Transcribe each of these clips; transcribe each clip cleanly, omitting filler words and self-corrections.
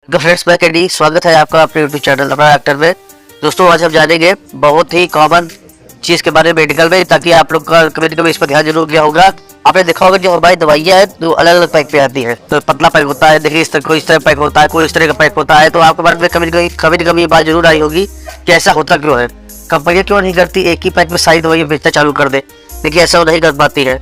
Friends मैं कैडी, स्वागत है आपका अपने यूट्यूब चैनल अपना एक्टर में। दोस्तों आज हम जानेंगे बहुत ही कॉमन चीज़ के बारे में मेडिकल में, ताकि आप लोग का कभी कभी इस पर ध्यान जरूर दिया होगा। आपने देखा होगा जो हमारी दवाइयाँ हैं तो अलग अलग पैक पे आती है। तो पतला पैक होता है, देखिए इस तरह, कोई इस तरह पैक होता है, कोई इस तरह का पैक होता है। तो आपके बारे में कभी ये बात जरूर आई होगी कि ऐसा होता क्यों है, कंपनियाँ क्यों नहीं करती एक ही पैक में सारी दवाइयाँ बेचना चालू कर दे। देखिए ऐसा नहीं कर पाती है।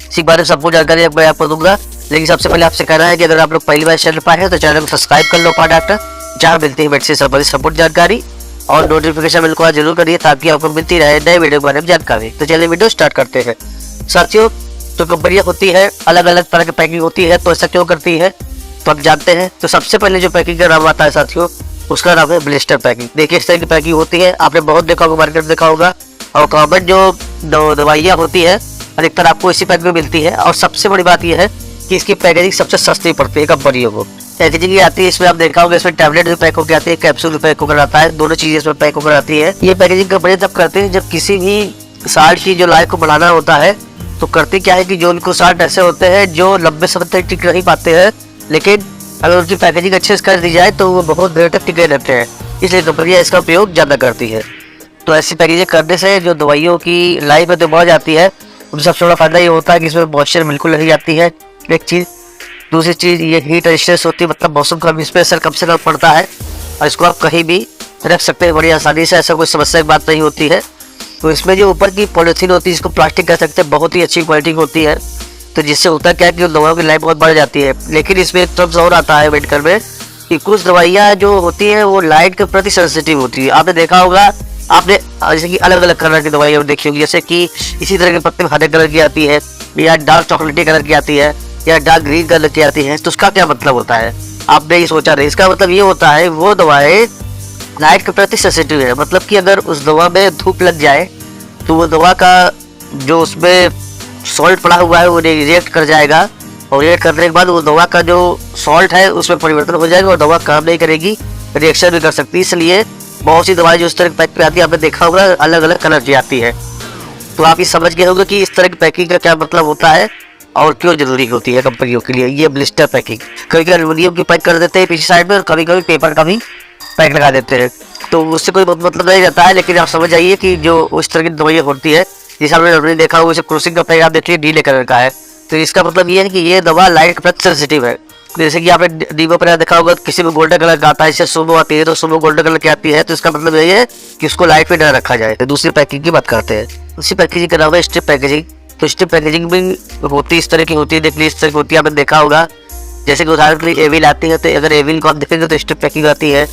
इसी बारे में सबको जानकारी मैं आपको दूंगा, लेकिन सबसे पहले आपसे कहना है कि अगर आप लोग पहली बार चैनल पर आए हैं तो चैनल को सब्सक्राइब कर लो डॉक्टर, जहाँ मिलती है बेड से संबंधित सपोर्ट जानकारी, और नोटिफिकेशन बिल को जरूर करिए ताकि आपको मिलती रहे नए वीडियो के बारे में जानकारी। तो चलिए वीडियो स्टार्ट करते हैं। साथियों, तो कंपनियाँ होती है अलग अलग तरह की पैकिंग होती है, तो ऐसा क्यों करती है तो आप जानते हैं। तो सबसे पहले जो पैकिंग का नाम आता है साथियों, उसका नाम है ब्लिस्टर पैकिंग। देखिए इस तरह की पैकिंग होती है, आपने बहुत देखा होगा, मार्केट में देखा होगा। और कॉमन जो दवाइयाँ होती है अधिकतर आपको इसी पैक में मिलती है। और सबसे बड़ी बात यह है कि इसकी पैकेजिंग सबसे सस्ती पड़ती है कंपनियों को। पैकेजिंग ये आती है, इसमें आप देखा होगा, इसमें टैबलेट भी पैक होकर आती है, कैप्सूल भी पैक होकर आता है, दोनों चीजें इसमें पैक होकर आती है। ये पैकेजिंग कंपनी तब करती है जब किसी भी साल्ट की जो लाइफ को बढ़ाना होता है। तो करती क्या है कि जो उनको साल्ट ऐसे होते हैं जो लंबे समय तक टिक नहीं पाते हैं, लेकिन अगर उनकी पैकेजिंग अच्छे से कर दी जाए तो वो बहुत देर तक टिके रहते हैं, इसलिए कंपनियाँ इसका उपयोग ज़्यादा करती है। तो ऐसी पैकेजिंग करने से जो दवाइयों की लाइफ में तो बढ़ जाती है, उनसे सबसे बड़ा फायदा ये होता है कि इसमें मॉइस्चर बिल्कुल नहीं जाती है, एक चीज़। दूसरी चीज़ ये हीट रेजिस्टेंस होती है, मतलब मौसम का भी इस पर असर कम से कम पड़ता है, और इसको आप कहीं भी रख सकते हैं बड़ी आसानी से, ऐसा कोई समस्या की बात नहीं होती है। तो इसमें जो ऊपर की पॉलीथीन होती है, इसको प्लास्टिक कह सकते हैं, बहुत ही अच्छी क्वालिटी होती है। तो जिससे होता क्या है कि दवाओं की लाइफ बहुत बढ़ जाती है। लेकिन इसमें एक टर्म्स और आता है मेडिकल में कि कुछ दवाइयाँ जो होती हैं वो लाइट के प्रति सेंसिटिव होती है। आपने देखा होगा, आपने जैसे कि अलग अलग कलर की दवाइयाँ देखी होगी, जैसे कि इसी तरह के पत्ते में हरे कलर की आती है, या डार्क चॉकलेटी कलर की आती है, या डार्क ग्रीन कलर की आती है। तो उसका क्या मतलब होता है, आपने ये सोचा नहीं। इसका मतलब ये होता है वो दवाएं लाइट के प्रति सेंसिटिव है, मतलब कि अगर उस दवा में धूप लग जाए तो वो दवा का जो उसमें सॉल्ट पड़ा हुआ है वो रिएक्ट कर जाएगा, और रिएक्ट करने के बाद वो दवा का जो सॉल्ट है उसमें परिवर्तन हो जाएगा और दवा काम नहीं करेगी, रिएक्शन भी कर सकती है। इसलिए बहुत सी दवाएं जो इस तरह की पैक पे आती है, आपने देखा होगा अलग अलग कलर की आती है। तो आप ये समझ गए होंगे कि इस तरह की पैकिंग का क्या मतलब होता है और क्यों जरूरी होती है कंपनियों के लिए ये ब्लिस्टर पैकिंग। कभी कभी एल्युमिनियम की पैक कर देते हैं पीछे साइड में, और कभी कभी पेपर का भी पैक लगा देते हैं, तो उससे कोई मतलब नहीं रहता है। लेकिन आप समझ जाइए कि जो उस तरह की दवाइयाँ होती है, जैसे आपने देखा होगा, जैसे क्रूसिंग का पैक आप देखिए नीले कलर का है, तो इसका मतलब ये है कि ये दवा लाइट के प्रति सेंसिटिव है। जैसे कि आपने डीबो पर देखा होगा, किसी में गोल्डन कलर का आता है, जैसे सुमो आती है तो सुमो गोल्डन कलर की आती है, तो इसका मतलब यही है कि उसको लाइट पे न रखा जाए। तो दूसरी पैकिंग की बात करते हैं, उसी पैकेजिंग का नाम है स्ट्रिप पैकेजिंग। तो स्ट्रिप पैकेजिंग भी होती इस तरह की होती है, देखिए इस तरह की होती है, आपने देखा होगा। जैसे कि उदाहरण के लिए एविल आती है, तो अगर एविल को आप देखेंगे तो स्ट्रिप पैकिंग आती है।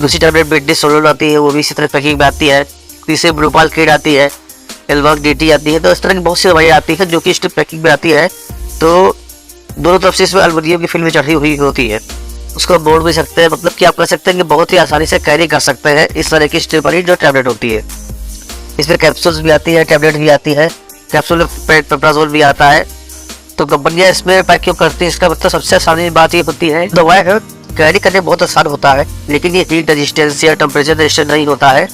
दूसरी टैबलेट बेडनिसोलोल आती है, वो भी इसी तरह पैकिंग में आती है। तीसरे ब्रूपाल किड आती है, एल्वाक डीटी आती है। तो इस तरह की बहुत सी दवाइयाँ आती है जो कि स्ट्रिप पैकिंग में आती है। तो दोनों तरफ से इसमें एल्युमिनियम की फिल्म चढ़ी हुई होती है, उसको मोड़ भी सकते हैं, मतलब कि आप कह सकते हैं कि बहुत ही आसानी से कैरी कर सकते हैं इस तरह की स्ट्रिप वाली जो टैबलेट होती है। इसमें कैप्सूल्स भी आती है, टैबलेट भी आती है, कैप्सूल पेप्राजोल भी आता है। तो कंपनियाँ इसमें पैक क्यों करती है, इसका मतलब सबसे आसानी बात ये होती है, दवाएं कैरी करने बहुत आसान होता है, लेकिन ये हीट रेजिस्टेंस या टेम्परेचर रेजिस्टेंस नहीं होता है।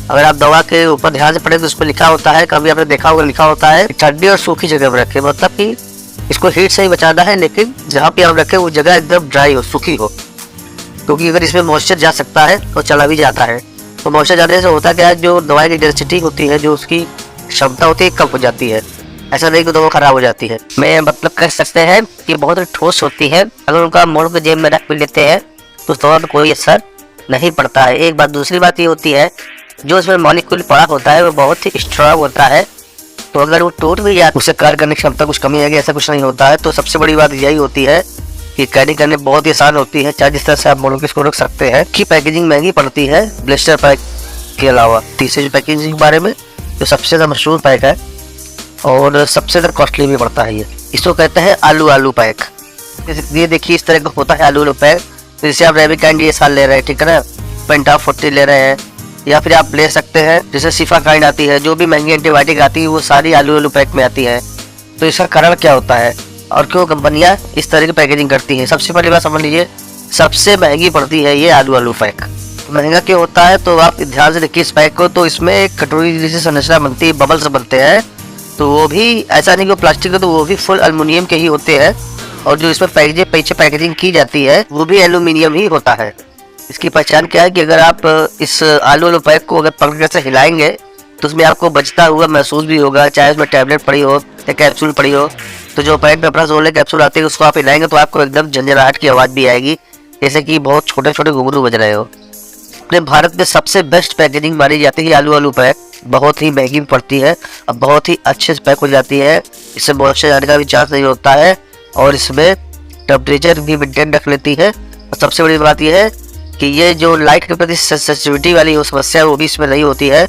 अगर आप दवा के ऊपर ध्यान से पढ़े तो उसमें लिखा होता है, कभी आपने देखा होगा लिखा होता है ठंडी और सूखी जगह पर रखें, मतलब कि इसको हीट से ही बचाना है, लेकिन जहाँ पे आप रखें वो जगह एकदम ड्राई हो, सूखी हो, क्योंकि अगर इसमें मॉइस्चर जा सकता है तो चला भी जाता है। तो मॉइस्चर जाने से होता क्या है, जो दवाई की डेंसिटी होती है, जो उसकी क्षमता होती है, कम हो जाती है। ऐसा नहीं कि दवा खराब हो जाती है, मैं मतलब कह सकते हैं कि बहुत ठोस होती है। अगर उनका मोड़ के जेब में रख भी लेते हैं तो दवा में कोई असर नहीं पड़ता है, एक बात। दूसरी बात ये होती है, जो इसमें मॉलिक्यूल पड़ा होता है वो बहुत ही स्ट्रॉन्ग होता है, तो अगर वो टूट भी जाए उससे कार्य करने की क्षमता कुछ कमी आएगी, ऐसा कुछ नहीं होता है। तो सबसे बड़ी बात यही होती है कि कैरी करने बहुत ही आसान होती है, चाहे जिस तरह से आप मोड़ों इसको रख सकते हैं। कि पैकेजिंग महंगी पड़ती है ब्लिस्टर पैक के अलावा। तीसरे जो पैकेजिंग के बारे में, जो सबसे ज़्यादा मशहूर पैक है और सबसे ज़्यादा कॉस्टली भी पड़ता है, ये इसको कहते हैं आलू पैक। ये देखिए इस तरह का होता है आलू पैक। तो जैसे आप रेबी कैंडी ये साल ले रहे हैं, ठीक है ना, पेंटा 40 ले रहे हैं, या फिर आप ले सकते हैं जैसे सिफा काइंड आती है, जो भी महंगी एंटीबायोटिक आती है वो सारी आलू पैक में आती है। तो इसका कारण क्या होता है और क्यों कंपनियां इस तरह की पैकेजिंग करती हैं। सबसे पहली बात समझ लीजिए, सबसे महंगी पड़ती है ये आलू पैक। महंगा क्यों होता है, तो आप ध्यान से देखिए इस पैक को। तो इसमें एक कटोरी जैसी संरचना बनती है, बबल्स बनते हैं, तो वो भी ऐसा नहीं कि वो प्लास्टिक है, तो वो भी फुल एल्युमिनियम के ही होते हैं। और जो इसमें पीछे पैकेजिंग की जाती है वो भी एल्यूमिनियम ही होता है। इसकी पहचान क्या है कि अगर आप इस आलू पैक को अगर पकड़ से हिलाएंगे तो उसमें आपको बचता हुआ महसूस भी होगा, चाहे उसमें टैबलेट पड़ी हो या कैप्सूल पड़ी हो। तो जो पैक में अपना जोले कैप्सूल आती है उसको आप हिलाएंगे तो आपको एकदम झंझनाहट की आवाज़ भी आएगी, जैसे कि बहुत छोटे छोटे घुंघरू बज रहे हो। अपने भारत में सबसे बेस्ट पैकेजिंग मानी जाती है आलू पैक। बहुत ही महंगी पड़ती है, अब बहुत ही अच्छे से पैक हो जाती है, इससे मॉइस्चर जाने का भी चांस नहीं होता है और इसमें टेम्परेचर भी मेंटेन रख लेती है। और सबसे बड़ी बात यह है कि ये जो लाइट के प्रति सेंसिटिविटी वाली वो समस्या है वो भी इसमें नहीं होती है,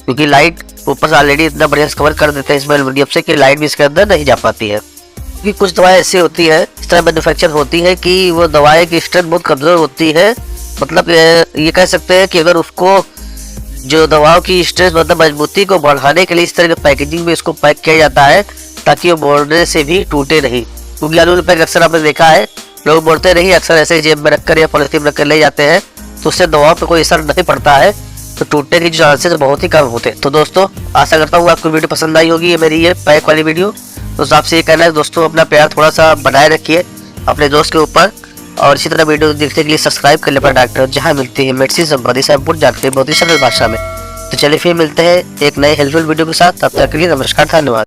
क्योंकि लाइट ऊपर से ऑलरेडी इतना बढ़िया से कवर कर देते हैं इसमें एल्यूमिनियम से कि लाइट भी इसके अंदर नहीं जा पाती है। क्योंकि कुछ दवाएं ऐसी होती है, इस तरह मैन्युफैक्चर होती है कि वो दवाएं की स्ट्रेंथ बहुत कमज़ोर होती है। मतलब ये कह सकते हैं कि अगर उसको जो दवाओं की स्ट्रेंथ मतलब मजबूती को बढ़ाने के लिए इस तरह के पैकेजिंग में इसको पैक किया जाता है ताकि वो बोलने से भी टूटे नहीं। क्योंकि आलू पैक अक्सर आपने देखा है लोग बोलते नहीं, अक्सर ऐसे जेब में रखकर या पॉलिथीन में रखकर ले जाते हैं, तो उससे दवाओं पर कोई असर नहीं पड़ता है, तो टूटने की चांसेस बहुत ही कम होते हैं। तो दोस्तों आशा करता हूँ आपको वीडियो पसंद आई होगी, ये मेरी ये पैक वाली वीडियो। तो आपसे ये कहना है दोस्तों, अपना प्यार थोड़ा सा बनाए रखिए अपने दोस्त के ऊपर, और इसी तरह वीडियो देखने के लिए सब्सक्राइब कर ले अपना डॉक्टर, जहाँ मिलती है मेडिसिन संबंधी संपूर्ण जानकारी बहुत ही सरल भाषा में। तो चलिए फिर मिलते हैं एक नए हेल्पफुल वीडियो के साथ, तब तक के लिए नमस्कार, धन्यवाद।